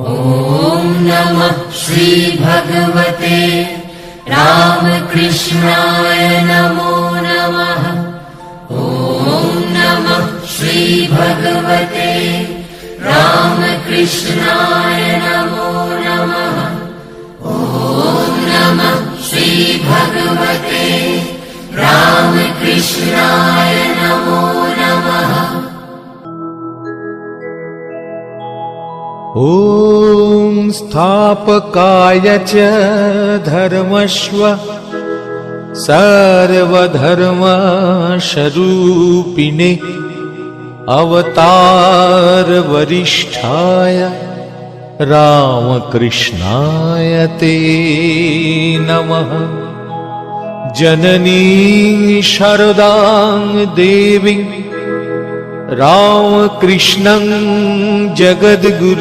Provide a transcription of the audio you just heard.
ॐ नमः श्री भगवते रामकृष्णाय नमो नमः। ॐ नमः श्री भगवते रामकृष्णाय नमो नमः। ॐ नमः श्री भगवते रामकृष्णाय नमो नमः। ॐ स्थापकाय च धर्मस्व सर्वधर्मस्वरूपिणे अवतार वरिष्ठाय रामकृष्णाय ते नमः। जननी शारदां देवी रामकृष्णं जगद्गुरु